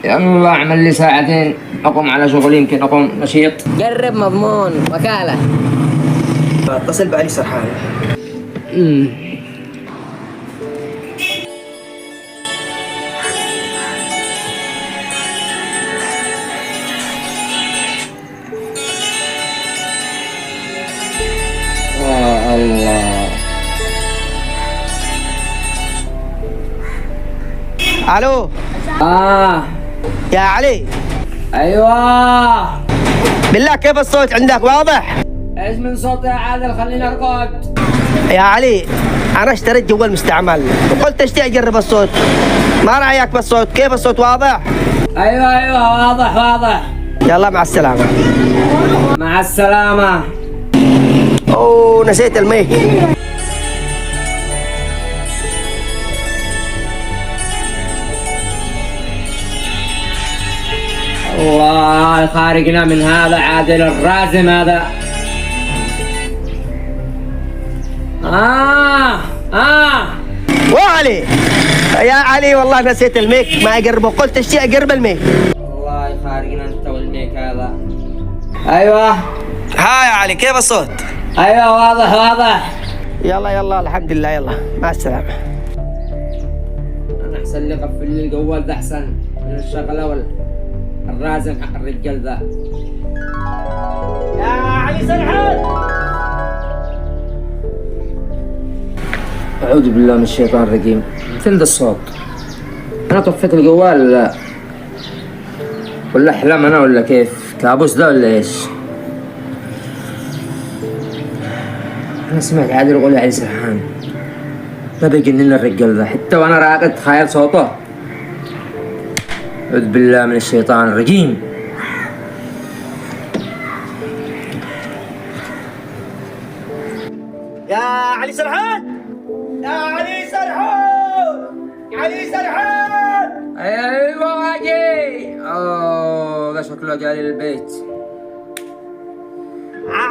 يلا اعمل لي ساعتين اقوم على شغلي، يمكن اقوم نشيط. جرب مضمون وكالة. اتصل بعلي سرحان. الله. الو يا علي. ايوه. بالله كيف الصوت عندك واضح؟ ايش من صوت يا عادل؟ خليني ارقد. يا علي انا اشتريت جوال مستعمل وقلت اشتي اجرب الصوت، ما رايك بالصوت؟ كيف الصوت واضح؟ ايوه واضح واضح. يلا مع السلامة. مع السلامة. اوه نسيت الميك. الله خارجنا من هذا عادل الرازم هذا. وعلي يا علي والله نسيت الميك، ما اقربه، قلت اشتي اقرب الميك. والله خارجنا انت والميك هذا. ايوه. ها يا علي كيف الصوت؟ ايوه واضح واضح. يلا الحمد لله، يلا مع السلامة. انا احسن لي قفل لي الجوال ده احسن من الشغله الرازم حق الرجال ذا. يا علي سرحان. اعوذ بالله من الشيطان الرجيم. فين ذا الصوت؟ انا طفيت الجوال ولا احلام انا ولا كيف؟ كابوس ده ولا ايش؟ انا سمعت عادل يقول علي سرحان، ما بيجنن الرجال ذا حتى وانا راقد تخيل صوته. أعوذ بالله من الشيطان الرجيم. يا علي سرحان. يا علي سرحان. علي سرحان. ايوه واجي. اوه ده شكله جالي البيت.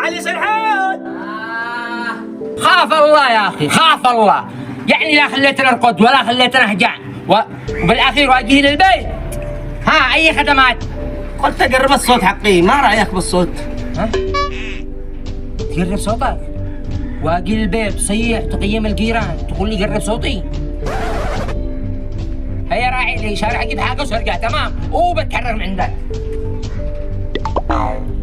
علي سرحان. خاف الله يا اخي، خاف الله. يعني لا خليتنا نرقد ولا خليتنا نهجع وبالاخير واجي للبيت. ها اي خدمات؟ قلت اقرب الصوت حقي، ما رايك بالصوت؟ ها؟ تقرب صوتك؟ واجي للبيت تصيح تقيم الجيران تقول لي قرب صوتي؟ هيا راعي لي شارع اجيب حاجه وارجع تمام وبتكرر من عندك.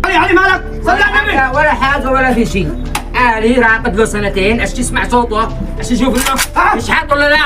علي مالك؟ صلي على النبي. ولا حاجه ولا في شيء. علي راقد له سنتين، ايش تسمع صوته؟ ايش تشوف انه مش حاط ولا لا؟